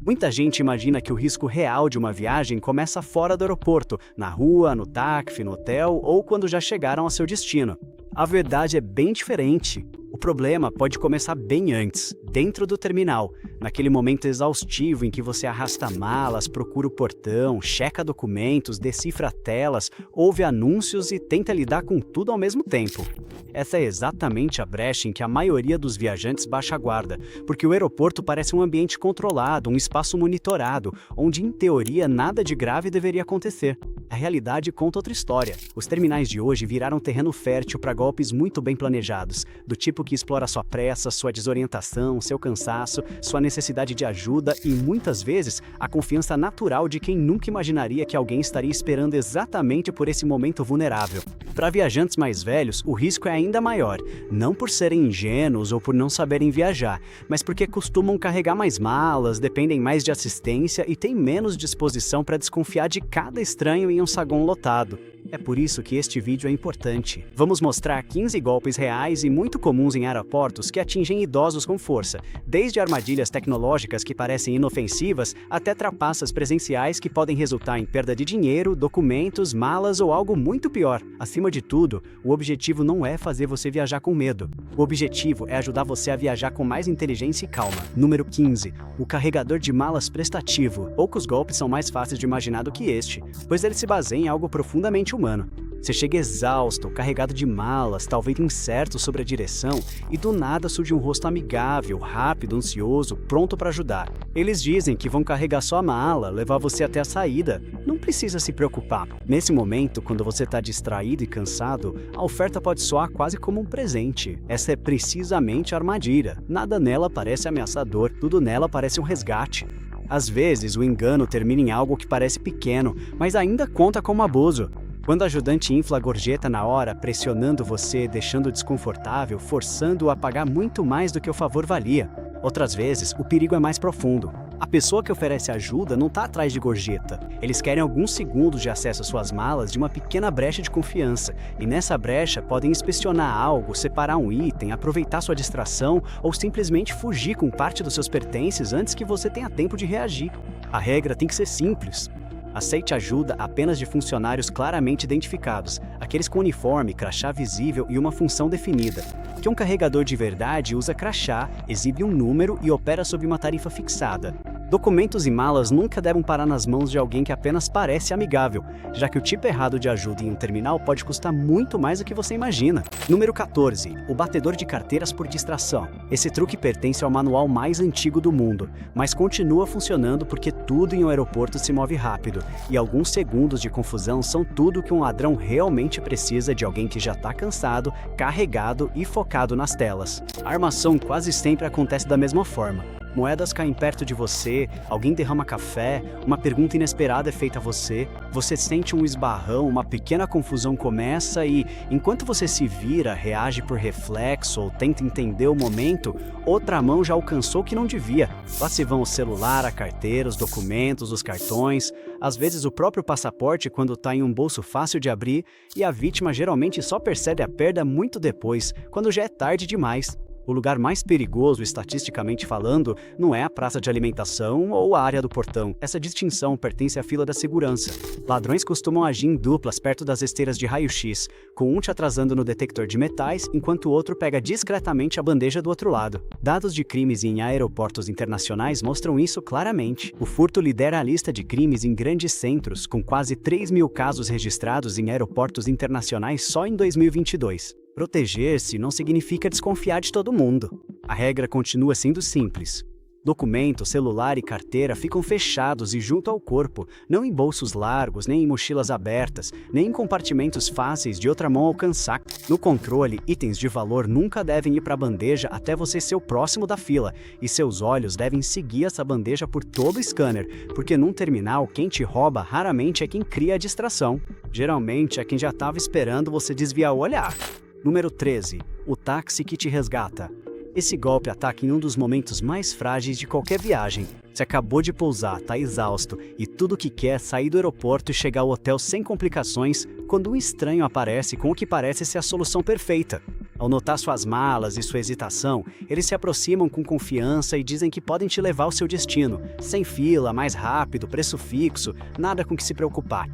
Muita gente imagina que o risco real de uma viagem começa fora do aeroporto, na rua, no táxi, no hotel ou quando já chegaram ao seu destino. A verdade é bem diferente. O problema pode começar bem antes, dentro do terminal, naquele momento exaustivo em que você arrasta malas, procura o portão, checa documentos, decifra telas, ouve anúncios e tenta lidar com tudo ao mesmo tempo. Essa é exatamente a brecha em que a maioria dos viajantes baixa a guarda, porque o aeroporto parece um ambiente controlado, um espaço monitorado, onde em teoria nada de grave deveria acontecer. A realidade conta outra história. Os terminais de hoje viraram terreno fértil para golpes muito bem planejados, do tipo que explora sua pressa, sua desorientação, seu cansaço, sua necessidade de ajuda e, muitas vezes, a confiança natural de quem nunca imaginaria que alguém estaria esperando exatamente por esse momento vulnerável. Para viajantes mais velhos, o risco é ainda maior, não por serem ingênuos ou por não saberem viajar, mas porque costumam carregar mais malas, dependem mais de assistência e têm menos disposição para desconfiar de cada estranho em um saguão lotado. É por isso que este vídeo é importante. Vamos mostrar 15 golpes reais e muito comuns em aeroportos que atingem idosos com força, desde armadilhas tecnológicas que parecem inofensivas até trapaças presenciais que podem resultar em perda de dinheiro, documentos, malas ou algo muito pior. Acima de tudo, o objetivo não é fazer você viajar com medo. O objetivo é ajudar você a viajar com mais inteligência e calma. Número 15. O carregador de malas prestativo. Poucos golpes são mais fáceis de imaginar do que este, pois ele se baseia em algo profundamente humano. Você chega exausto, carregado de malas, talvez incerto sobre a direção, e do nada surge um rosto amigável, rápido, ansioso, pronto para ajudar. Eles dizem que vão carregar sua mala, levar você até a saída. Não precisa se preocupar. Nesse momento, quando você está distraído e cansado, a oferta pode soar quase como um presente. Essa é precisamente a armadilha. Nada nela parece ameaçador, tudo nela parece um resgate. Às vezes, o engano termina em algo que parece pequeno, mas ainda conta como abuso. Quando o ajudante infla a gorjeta na hora, pressionando você, deixando desconfortável, forçando-o a pagar muito mais do que o favor valia. Outras vezes, o perigo é mais profundo. A pessoa que oferece ajuda não está atrás de gorjeta. Eles querem alguns segundos de acesso às suas malas de uma pequena brecha de confiança. E nessa brecha podem inspecionar algo, separar um item, aproveitar sua distração ou simplesmente fugir com parte dos seus pertences antes que você tenha tempo de reagir. A regra tem que ser simples. Aceite ajuda apenas de funcionários claramente identificados, aqueles com uniforme, crachá visível e uma função definida. Que um carregador de verdade usa crachá, exibe um número e opera sob uma tarifa fixada. Documentos e malas nunca devem parar nas mãos de alguém que apenas parece amigável, já que o tipo errado de ajuda em um terminal pode custar muito mais do que você imagina. Número 14. O batedor de carteiras por distração. Esse truque pertence ao manual mais antigo do mundo, mas continua funcionando porque tudo em um aeroporto se move rápido, e alguns segundos de confusão são tudo que um ladrão realmente precisa de alguém que já está cansado, carregado e focado nas telas. A armação quase sempre acontece da mesma forma. Moedas caem perto de você, alguém derrama café, uma pergunta inesperada é feita a você, você sente um esbarrão, uma pequena confusão começa e, enquanto você se vira, reage por reflexo ou tenta entender o momento, outra mão já alcançou o que não devia. Lá se vão o celular, a carteira, os documentos, os cartões, às vezes o próprio passaporte quando está em um bolso fácil de abrir, e a vítima geralmente só percebe a perda muito depois, quando já é tarde demais. O lugar mais perigoso, estatisticamente falando, não é a praça de alimentação ou a área do portão. Essa distinção pertence à fila da segurança. Ladrões costumam agir em duplas perto das esteiras de raio-x, com um te atrasando no detector de metais, enquanto o outro pega discretamente a bandeja do outro lado. Dados de crimes em aeroportos internacionais mostram isso claramente. O furto lidera a lista de crimes em grandes centros, com quase 3.000 casos registrados em aeroportos internacionais só em 2022. Proteger-se não significa desconfiar de todo mundo. A regra continua sendo simples. Documento, celular e carteira ficam fechados e junto ao corpo, não em bolsos largos, nem em mochilas abertas, nem em compartimentos fáceis de outra mão alcançar. No controle, itens de valor nunca devem ir para a bandeja até você ser o próximo da fila, e seus olhos devem seguir essa bandeja por todo o scanner, porque num terminal, quem te rouba raramente é quem cria a distração. Geralmente é quem já estava esperando você desviar o olhar. Número 13. O táxi que te resgata. Esse golpe ataca em um dos momentos mais frágeis de qualquer viagem. Você acabou de pousar, está exausto, e tudo o que quer é sair do aeroporto e chegar ao hotel sem complicações, quando um estranho aparece com o que parece ser a solução perfeita. Ao notar suas malas e sua hesitação, eles se aproximam com confiança e dizem que podem te levar ao seu destino, sem fila, mais rápido, preço fixo, nada com que se preocupar.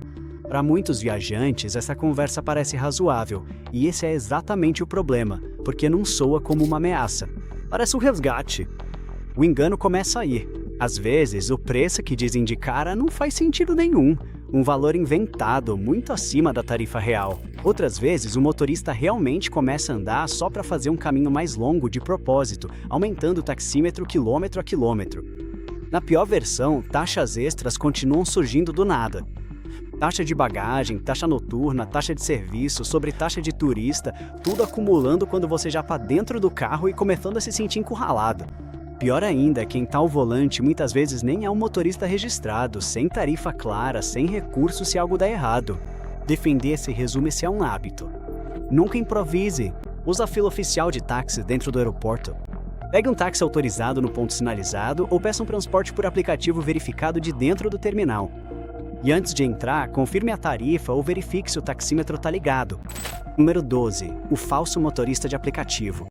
Para muitos viajantes, essa conversa parece razoável, e esse é exatamente o problema, porque não soa como uma ameaça. Parece um resgate. O engano começa aí. Às vezes, o preço que dizem de cara não faz sentido nenhum. Um valor inventado, muito acima da tarifa real. Outras vezes, o motorista realmente começa a andar só para fazer um caminho mais longo de propósito, aumentando o taxímetro quilômetro a quilômetro. Na pior versão, taxas extras continuam surgindo do nada. Taxa de bagagem, taxa noturna, taxa de serviço, sobretaxa de turista, tudo acumulando quando você já está dentro do carro e começando a se sentir encurralado. Pior ainda, quem está ao volante muitas vezes nem é um motorista registrado, sem tarifa clara, sem recurso se algo der errado. Defender-se resume-se a um hábito. Nunca improvise. Usa a fila oficial de táxi dentro do aeroporto. Pegue um táxi autorizado no ponto sinalizado ou peça um transporte por aplicativo verificado de dentro do terminal. E antes de entrar, confirme a tarifa ou verifique se o taxímetro está ligado. Número 12. O falso motorista de aplicativo.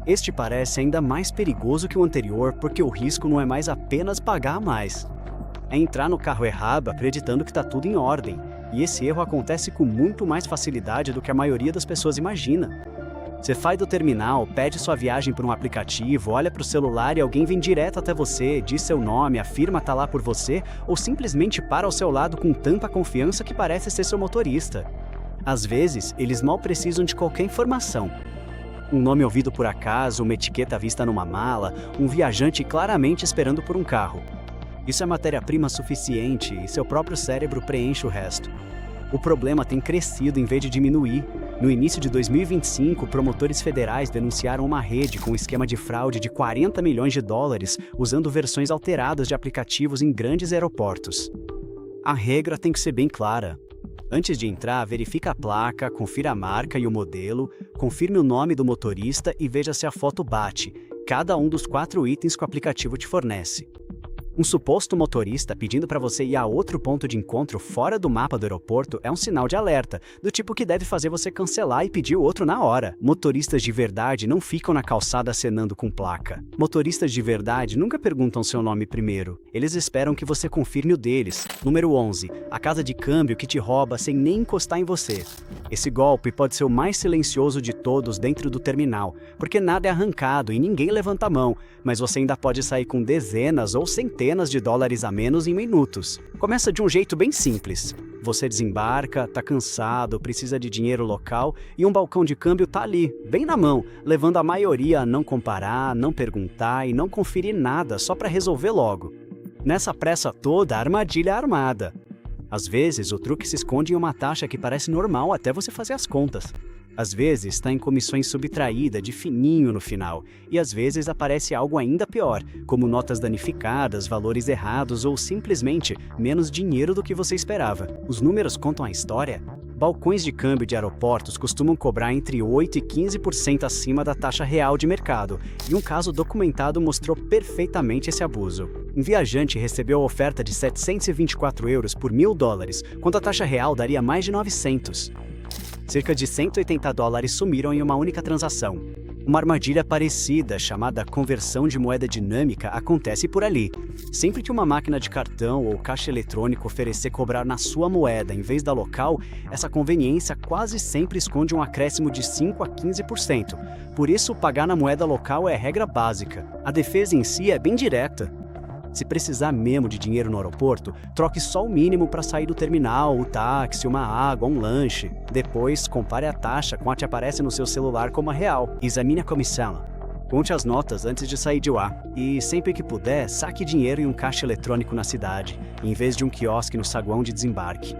Este parece ainda mais perigoso que o anterior porque o risco não é mais apenas pagar a mais. É entrar no carro errado acreditando que está tudo em ordem, e esse erro acontece com muito mais facilidade do que a maioria das pessoas imagina. Você sai do terminal, pede sua viagem por um aplicativo, olha para o celular e alguém vem direto até você, diz seu nome, afirma estar lá por você ou simplesmente para ao seu lado com tanta confiança que parece ser seu motorista. Às vezes, eles mal precisam de qualquer informação. Um nome ouvido por acaso, uma etiqueta vista numa mala, um viajante claramente esperando por um carro. Isso é matéria-prima suficiente e seu próprio cérebro preenche o resto. O problema tem crescido em vez de diminuir. No início de 2025, promotores federais denunciaram uma rede com um esquema de fraude de 40 milhões de dólares usando versões alteradas de aplicativos em grandes aeroportos. A regra tem que ser bem clara. Antes de entrar, verifique a placa, confira a marca e o modelo, confirme o nome do motorista e veja se a foto bate, cada um dos 4 itens que o aplicativo te fornece. Um suposto motorista pedindo para você ir a outro ponto de encontro fora do mapa do aeroporto é um sinal de alerta, do tipo que deve fazer você cancelar e pedir o outro na hora. Motoristas de verdade não ficam na calçada acenando com placa. Motoristas de verdade nunca perguntam seu nome primeiro. Eles esperam que você confirme o deles. Número 11. A casa de câmbio que te rouba sem nem encostar em você. Esse golpe pode ser o mais silencioso de todos dentro do terminal, porque nada é arrancado e ninguém levanta a mão, mas você ainda pode sair com dezenas ou centenas de dólares a menos em minutos. Começa de um jeito bem simples. Você desembarca, tá cansado, precisa de dinheiro local e um balcão de câmbio tá ali, bem na mão, levando a maioria a não comparar, não perguntar e não conferir nada só para resolver logo. Nessa pressa toda, a armadilha é armada. Às vezes, o truque se esconde em uma taxa que parece normal até você fazer as contas. Às vezes, está em comissões subtraídas de fininho no final, e às vezes aparece algo ainda pior, como notas danificadas, valores errados ou simplesmente menos dinheiro do que você esperava. Os números contam a história? Balcões de câmbio de aeroportos costumam cobrar entre 8% e 15% acima da taxa real de mercado, e um caso documentado mostrou perfeitamente esse abuso. Um viajante recebeu a oferta de 724 euros por $1.000, quando a taxa real daria mais de 900. Cerca de 180 dólares sumiram em uma única transação. Uma armadilha parecida, chamada conversão de moeda dinâmica, acontece por ali. Sempre que uma máquina de cartão ou caixa eletrônico oferecer cobrar na sua moeda em vez da local, essa conveniência quase sempre esconde um acréscimo de 5% a 15%. Por isso, pagar na moeda local é regra básica. A defesa em si é bem direta. Se precisar mesmo de dinheiro no aeroporto, troque só o mínimo para sair do terminal, o táxi, uma água, um lanche. Depois, compare a taxa com a que aparece no seu celular como a real. Examine a comissão. Conte as notas antes de sair de lá. E, sempre que puder, saque dinheiro em um caixa eletrônico na cidade, em vez de um quiosque no saguão de desembarque.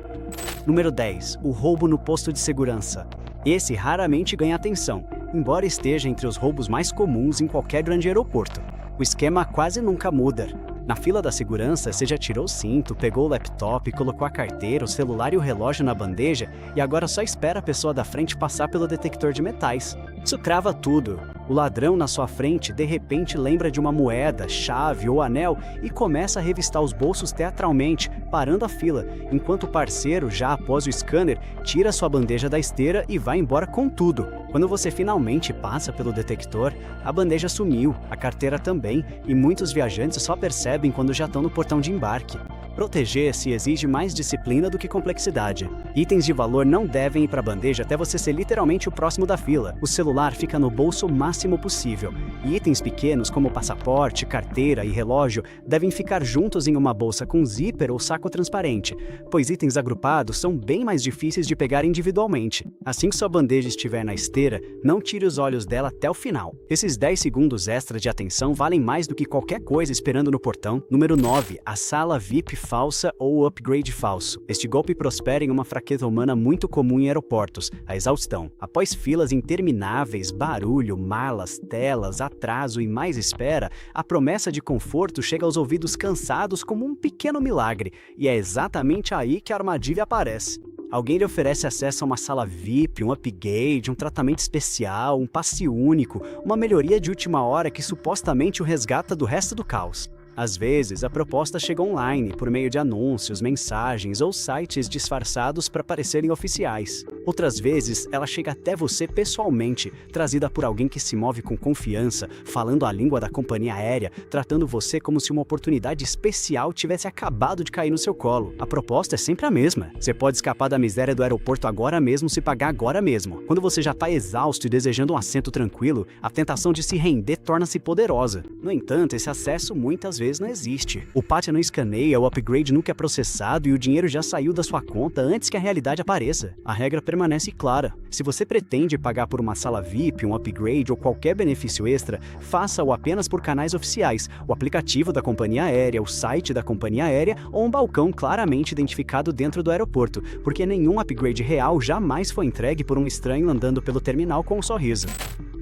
Número 10. O roubo no posto de segurança. Esse raramente ganha atenção, embora esteja entre os roubos mais comuns em qualquer grande aeroporto. O esquema quase nunca muda. Na fila da segurança, você já tirou o cinto, pegou o laptop, colocou a carteira, o celular e o relógio na bandeja e agora só espera a pessoa da frente passar pelo detector de metais. Isso crava tudo. O ladrão na sua frente de repente lembra de uma moeda, chave ou anel e começa a revistar os bolsos teatralmente, parando a fila, enquanto o parceiro, já após o scanner, tira sua bandeja da esteira e vai embora com tudo. Quando você finalmente passa pelo detector, a bandeja sumiu, a carteira também, e muitos viajantes só percebem quando já estão no portão de embarque. Proteger-se exige mais disciplina do que complexidade. Itens de valor não devem ir para a bandeja até você ser literalmente o próximo da fila. O celular fica no bolso o máximo possível. E itens pequenos como passaporte, carteira e relógio devem ficar juntos em uma bolsa com zíper ou saco transparente, pois itens agrupados são bem mais difíceis de pegar individualmente. Assim que sua bandeja estiver na esteira, não tire os olhos dela até o final. Esses 10 segundos extra de atenção valem mais do que qualquer coisa esperando no portão. Número 9. A sala VIP falsa ou upgrade falso. Este golpe prospera em uma fraqueza humana muito comum em aeroportos, a exaustão. Após filas intermináveis, barulho, malas, telas, atraso e mais espera, a promessa de conforto chega aos ouvidos cansados como um pequeno milagre, e é exatamente aí que a armadilha aparece. Alguém lhe oferece acesso a uma sala VIP, um upgrade, um tratamento especial, um passe único, uma melhoria de última hora que supostamente o resgata do resto do caos. Às vezes, a proposta chega online, por meio de anúncios, mensagens ou sites disfarçados para parecerem oficiais. Outras vezes, ela chega até você pessoalmente, trazida por alguém que se move com confiança, falando a língua da companhia aérea, tratando você como se uma oportunidade especial tivesse acabado de cair no seu colo. A proposta é sempre a mesma. Você pode escapar da miséria do aeroporto agora mesmo se pagar agora mesmo. Quando você já está exausto e desejando um assento tranquilo, a tentação de se render torna-se poderosa. No entanto, esse acesso muitas vezes não existe. O PAT não escaneia, o upgrade nunca é processado e o dinheiro já saiu da sua conta antes que a realidade apareça. A regra permanece clara. Se você pretende pagar por uma sala VIP, um upgrade ou qualquer benefício extra, faça-o apenas por canais oficiais, o aplicativo da companhia aérea, o site da companhia aérea ou um balcão claramente identificado dentro do aeroporto, porque nenhum upgrade real jamais foi entregue por um estranho andando pelo terminal com um sorriso.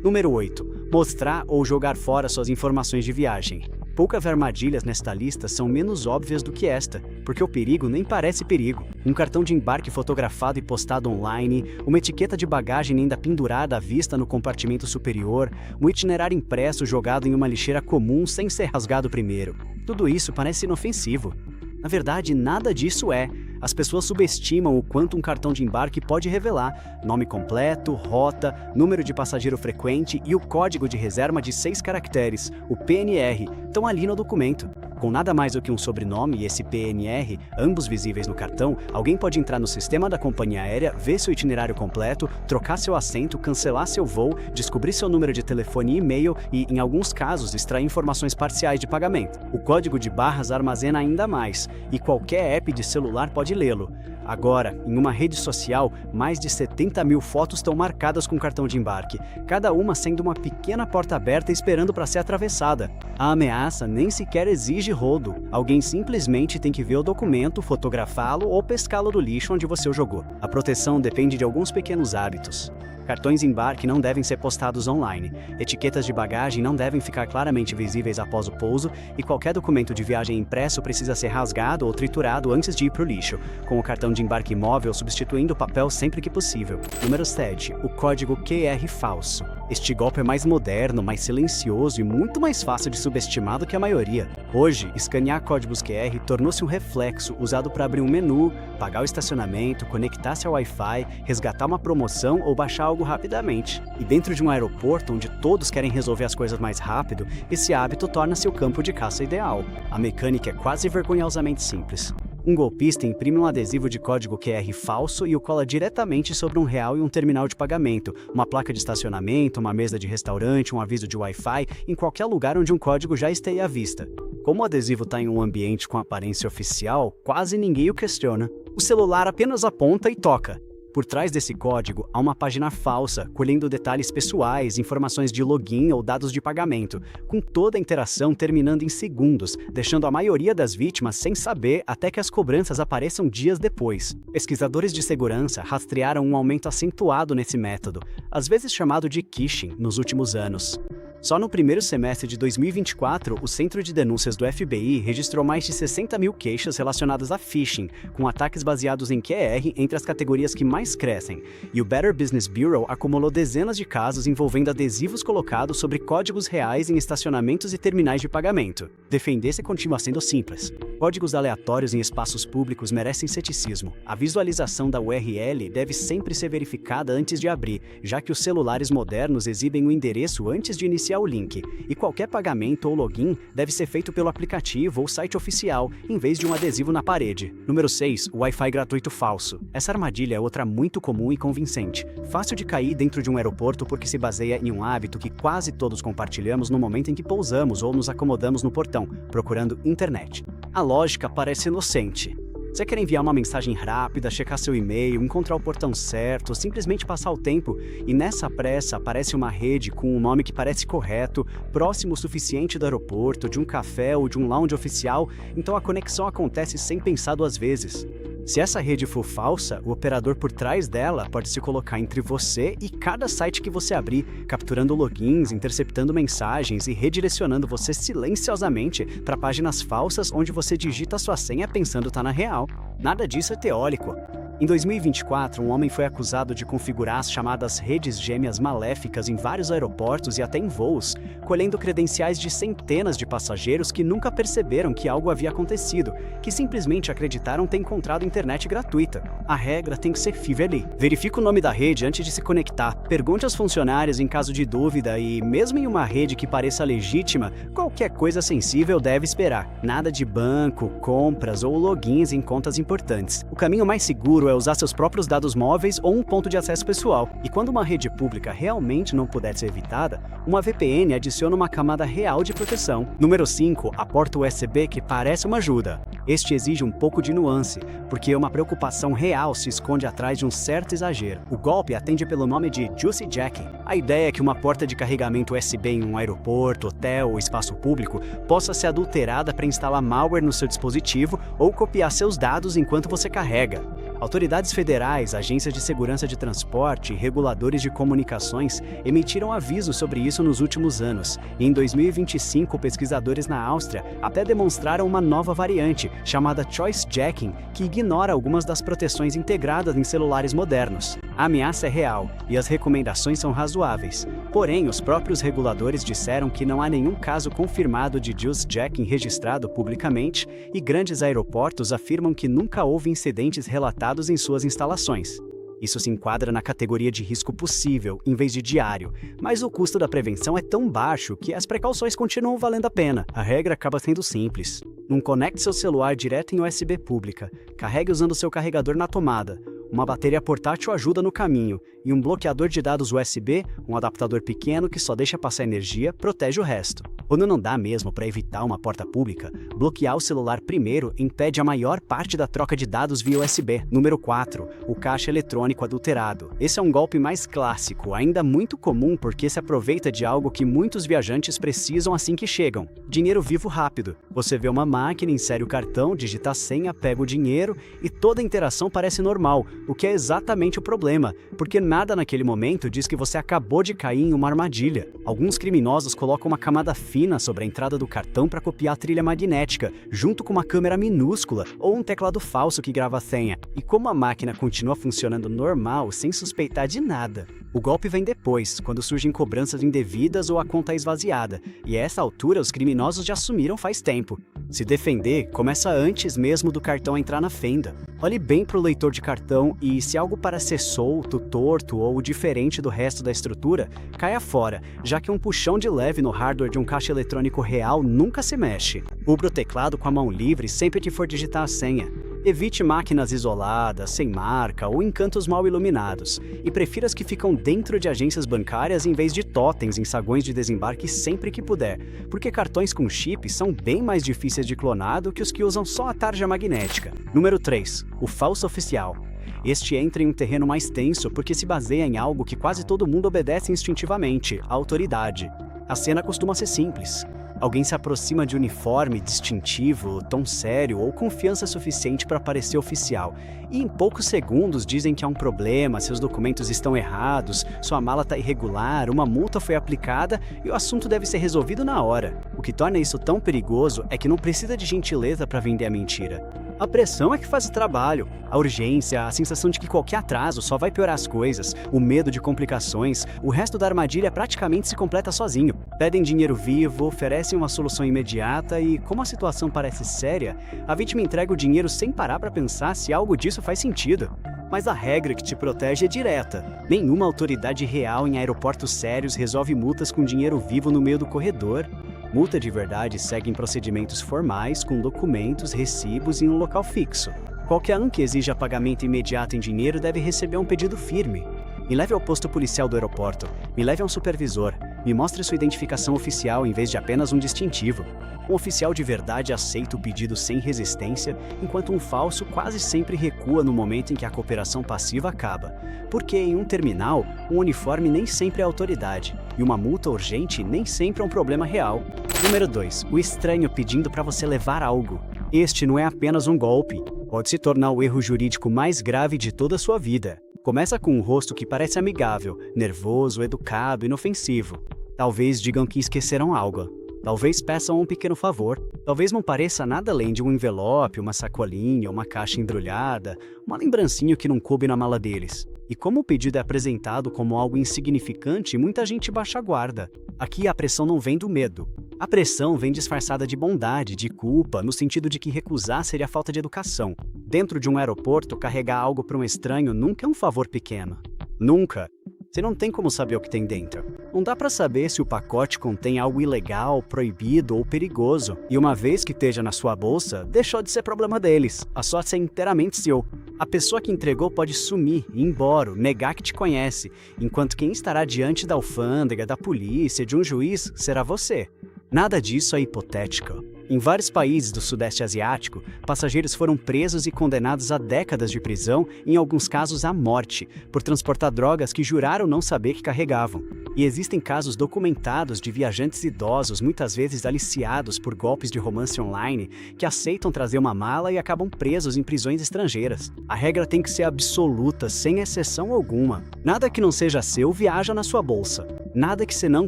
Número 8. Mostrar ou jogar fora suas informações de viagem. Poucas armadilhas nesta lista são menos óbvias do que esta, porque o perigo nem parece perigo. Um cartão de embarque fotografado e postado online, uma etiqueta de bagagem ainda pendurada à vista no compartimento superior, um itinerário impresso jogado em uma lixeira comum sem ser rasgado primeiro. Tudo isso parece inofensivo. Na verdade, nada disso é. As pessoas subestimam o quanto um cartão de embarque pode revelar: nome completo, rota, número de passageiro frequente e o código de reserva de 6 caracteres, o PNR, estão ali no documento. Com nada mais do que um sobrenome e esse PNR, ambos visíveis no cartão, alguém pode entrar no sistema da companhia aérea, ver seu itinerário completo, trocar seu assento, cancelar seu voo, descobrir seu número de telefone e e-mail e, em alguns casos, extrair informações parciais de pagamento. O código de barras armazena ainda mais, e qualquer app de celular pode lê-lo. Agora, em uma rede social, mais de 70 mil fotos estão marcadas com cartão de embarque, cada uma sendo uma pequena porta aberta esperando para ser atravessada. A ameaça nem sequer exige rodo. Alguém simplesmente tem que ver o documento, fotografá-lo ou pescá-lo do lixo onde você o jogou. A proteção depende de alguns pequenos hábitos. Cartões de embarque não devem ser postados online, etiquetas de bagagem não devem ficar claramente visíveis após o pouso e qualquer documento de viagem impresso precisa ser rasgado ou triturado antes de ir para o lixo, com o cartão de embarque móvel substituindo o papel sempre que possível. Número 7. O código QR falso. Este golpe é mais moderno, mais silencioso e muito mais fácil de subestimar do que a maioria. Hoje, escanear códigos QR tornou-se um reflexo usado para abrir um menu, pagar o estacionamento, conectar-se ao Wi-Fi, resgatar uma promoção ou baixar algo rapidamente. E dentro de um aeroporto onde todos querem resolver as coisas mais rápido, esse hábito torna-se o campo de caça ideal. A mecânica é quase vergonhosamente simples. Um golpista imprime um adesivo de código QR falso e o cola diretamente sobre um real e um terminal de pagamento, uma placa de estacionamento, uma mesa de restaurante, um aviso de Wi-Fi, em qualquer lugar onde um código já esteja à vista. Como o adesivo está em um ambiente com aparência oficial, quase ninguém o questiona. O celular apenas aponta e toca. Por trás desse código, há uma página falsa, colhendo detalhes pessoais, informações de login ou dados de pagamento, com toda a interação terminando em segundos, deixando a maioria das vítimas sem saber até que as cobranças apareçam dias depois. Pesquisadores de segurança rastrearam um aumento acentuado nesse método, às vezes chamado de phishing, nos últimos anos. Só no primeiro semestre de 2024, o Centro de Denúncias do FBI registrou mais de 60 mil queixas relacionadas a phishing, com ataques baseados em QR entre as categorias que mais crescem, e o Better Business Bureau acumulou dezenas de casos envolvendo adesivos colocados sobre códigos reais em estacionamentos e terminais de pagamento. Defender-se continua sendo simples. Códigos aleatórios em espaços públicos merecem ceticismo. A visualização da URL deve sempre ser verificada antes de abrir, já que os celulares modernos exibem o endereço antes de iniciar o link, e qualquer pagamento ou login deve ser feito pelo aplicativo ou site oficial, em vez de um adesivo na parede. Número 6. O Wi-Fi gratuito falso. Essa armadilha é outra muito comum e convincente. Fácil de cair dentro de um aeroporto porque se baseia em um hábito que quase todos compartilhamos no momento em que pousamos ou nos acomodamos no portão, procurando internet. A lógica parece inocente. Você quer enviar uma mensagem rápida, checar seu e-mail, encontrar o portão certo, simplesmente passar o tempo, e nessa pressa aparece uma rede com um nome que parece correto, próximo o suficiente do aeroporto, de um café ou de um lounge oficial, então a conexão acontece sem pensar duas vezes. Se essa rede for falsa, o operador por trás dela pode se colocar entre você e cada site que você abrir, capturando logins, interceptando mensagens e redirecionando você silenciosamente para páginas falsas onde você digita sua senha pensando tá na real. Nada disso é teórico. Em 2024, um homem foi acusado de configurar as chamadas redes gêmeas maléficas em vários aeroportos e até em voos, colhendo credenciais de centenas de passageiros que nunca perceberam que algo havia acontecido, que simplesmente acreditaram ter encontrado internet gratuita. A regra tem que ser FIVERLY. Verifique o nome da rede antes de se conectar, pergunte aos funcionários em caso de dúvida e, mesmo em uma rede que pareça legítima, qualquer coisa sensível deve esperar. Nada de banco, compras ou logins em contas importantes. O caminho mais seguro é usar seus próprios dados móveis ou um ponto de acesso pessoal. E quando uma rede pública realmente não puder ser evitada, uma VPN adiciona uma camada real de proteção. Número 5. A porta USB que parece uma ajuda. Este exige um pouco de nuance, porque uma preocupação real se esconde atrás de um certo exagero. O golpe atende pelo nome de Juicy Jacking. A ideia é que uma porta de carregamento USB em um aeroporto, hotel ou espaço público possa ser adulterada para instalar malware no seu dispositivo ou copiar seus dados enquanto você carrega. Autoridades federais, agências de segurança de transporte e reguladores de comunicações emitiram avisos sobre isso nos últimos anos, e em 2025 pesquisadores na Áustria até demonstraram uma nova variante, chamada Choice Jacking, que ignora algumas das proteções integradas em celulares modernos. A ameaça é real, e as recomendações são razoáveis. Porém, os próprios reguladores disseram que não há nenhum caso confirmado de Juice Jacking registrado publicamente, e grandes aeroportos afirmam que nunca houve incidentes relatados em suas instalações. Isso se enquadra na categoria de risco possível, em vez de diário, mas o custo da prevenção é tão baixo que as precauções continuam valendo a pena. A regra acaba sendo simples. Não conecte seu celular direto em USB pública, carregue usando seu carregador na tomada. Uma bateria portátil ajuda no caminho, e um bloqueador de dados USB, um adaptador pequeno que só deixa passar energia, protege o resto. Quando não dá mesmo para evitar uma porta pública, bloquear o celular primeiro impede a maior parte da troca de dados via USB. Número 4. O caixa eletrônico adulterado. Esse é um golpe mais clássico, ainda muito comum porque se aproveita de algo que muitos viajantes precisam assim que chegam. Dinheiro vivo rápido. Você vê uma máquina, insere o cartão, digita a senha, pega o dinheiro e toda a interação parece normal, o que é exatamente o problema, porque nada naquele momento diz que você acabou de cair em uma armadilha. Alguns criminosos colocam uma camada fina sobre a entrada do cartão para copiar a trilha magnética, junto com uma câmera minúscula ou um teclado falso que grava a senha. E como a máquina continua funcionando normal, sem suspeitar de nada. O golpe vem depois, quando surgem cobranças indevidas ou a conta é esvaziada, e a essa altura os criminosos já assumiram faz tempo. Se defender, começa antes mesmo do cartão entrar na fenda. Olhe bem para o leitor de cartão e, se algo parecer solto, torto ou diferente do resto da estrutura, caia fora, já que um puxão de leve no hardware de um caixa eletrônico real nunca se mexe. Cubra o teclado com a mão livre sempre que for digitar a senha. Evite máquinas isoladas, sem marca ou em cantos mal iluminados, e prefira as que ficam dentro de agências bancárias em vez de totens em saguões de desembarque sempre que puder, porque cartões com chip são bem mais difíceis de clonar do que os que usam só a tarja magnética. Número 3. O falso oficial. Este entra em um terreno mais tenso porque se baseia em algo que quase todo mundo obedece instintivamente, a autoridade. A cena costuma ser simples. Alguém se aproxima de uniforme distintivo, tom sério ou confiança suficiente para parecer oficial. E em poucos segundos dizem que há um problema, seus documentos estão errados, sua mala está irregular, uma multa foi aplicada e o assunto deve ser resolvido na hora. O que torna isso tão perigoso é que não precisa de gentileza para vender a mentira. A pressão é que faz o trabalho, a urgência, a sensação de que qualquer atraso só vai piorar as coisas, o medo de complicações, o resto da armadilha praticamente se completa sozinho. Pedem dinheiro vivo, oferecem uma solução imediata e, como a situação parece séria, a vítima entrega o dinheiro sem parar para pensar se algo disso faz sentido. Mas a regra que te protege é direta. Nenhuma autoridade real em aeroportos sérios resolve multas com dinheiro vivo no meio do corredor. Multa de verdade segue procedimentos formais, com documentos, recibos e em um local fixo. Qualquer um que exija pagamento imediato em dinheiro deve receber um pedido firme. Me leve ao posto policial do aeroporto, me leve a um supervisor, me mostre sua identificação oficial em vez de apenas um distintivo. Um oficial de verdade aceita o pedido sem resistência, enquanto um falso quase sempre recua no momento em que a cooperação passiva acaba. Porque em um terminal, um uniforme nem sempre é autoridade, e uma multa urgente nem sempre é um problema real. Número 2. O estranho pedindo para você levar algo. Este não é apenas um golpe. Pode se tornar o erro jurídico mais grave de toda a sua vida. Começa com um rosto que parece amigável, nervoso, educado, inofensivo. Talvez digam que esqueceram algo. Talvez peçam um pequeno favor. Talvez não pareça nada além de um envelope, uma sacolinha, uma caixa embrulhada, uma lembrancinha que não coube na mala deles. E como o pedido é apresentado como algo insignificante, muita gente baixa a guarda. Aqui a pressão não vem do medo. A pressão vem disfarçada de bondade, de culpa, no sentido de que recusar seria falta de educação. Dentro de um aeroporto, carregar algo para um estranho nunca é um favor pequeno. Nunca. Você não tem como saber o que tem dentro. Não dá para saber se o pacote contém algo ilegal, proibido ou perigoso. E uma vez que esteja na sua bolsa, deixou de ser problema deles. A sorte é inteiramente seu. A pessoa que entregou pode sumir, ir embora, negar que te conhece, enquanto quem estará diante da alfândega, da polícia, de um juiz, será você. Nada disso é hipotético. Em vários países do Sudeste Asiático, passageiros foram presos e condenados a décadas de prisão, em alguns casos à morte, por transportar drogas que juraram não saber que carregavam. E existem casos documentados de viajantes idosos, muitas vezes aliciados por golpes de romance online, que aceitam trazer uma mala e acabam presos em prisões estrangeiras. A regra tem que ser absoluta, sem exceção alguma. Nada que não seja seu viaja na sua bolsa. Nada que você não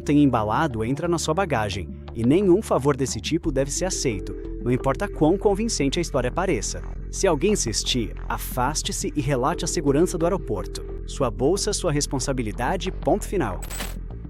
tenha embalado entra na sua bagagem. E nenhum favor desse tipo deve ser aceito, não importa quão convincente a história pareça. Se alguém insistir, afaste-se e relate a segurança do aeroporto. Sua bolsa, sua responsabilidade, ponto final.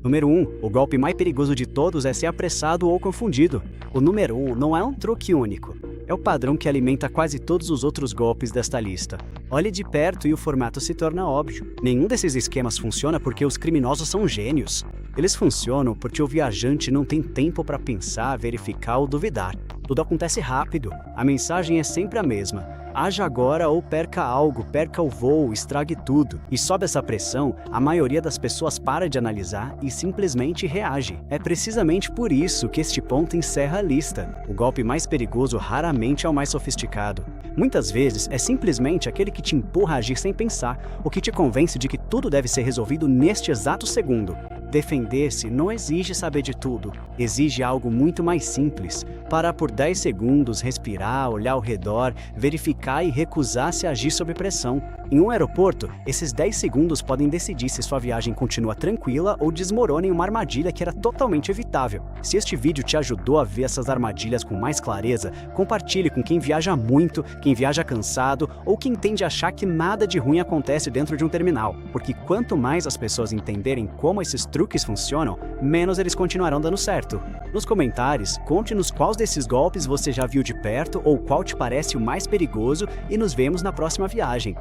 Número 1. O golpe mais perigoso de todos é ser apressado ou confundido. O número 1 não é um truque único. É o padrão que alimenta quase todos os outros golpes desta lista. Olhe de perto e o formato se torna óbvio. Nenhum desses esquemas funciona porque os criminosos são gênios. Eles funcionam porque o viajante não tem tempo para pensar, verificar ou duvidar. Tudo acontece rápido. A mensagem é sempre a mesma. Haja agora ou perca algo, perca o voo, estrague tudo. E sob essa pressão, a maioria das pessoas para de analisar e simplesmente reage. É precisamente por isso que este ponto encerra a lista. O golpe mais perigoso raramente é o mais sofisticado. Muitas vezes é simplesmente aquele que te empurra a agir sem pensar, o que te convence de que tudo deve ser resolvido neste exato segundo. Defender-se não exige saber de tudo, exige algo muito mais simples. Parar por 10 segundos, respirar, olhar ao redor, verificar e recusar-se a agir sob pressão. Em um aeroporto, esses 10 segundos podem decidir se sua viagem continua tranquila ou desmorona em uma armadilha que era totalmente evitável. Se este vídeo te ajudou a ver essas armadilhas com mais clareza, compartilhe com quem viaja muito, quem viaja cansado ou quem tende a achar que nada de ruim acontece dentro de um terminal. Porque quanto mais as pessoas entenderem como esses truques funcionam, menos eles continuarão dando certo. Nos comentários, conte-nos quais desses golpes você já viu de perto ou qual te parece o mais perigoso e nos vemos na próxima viagem.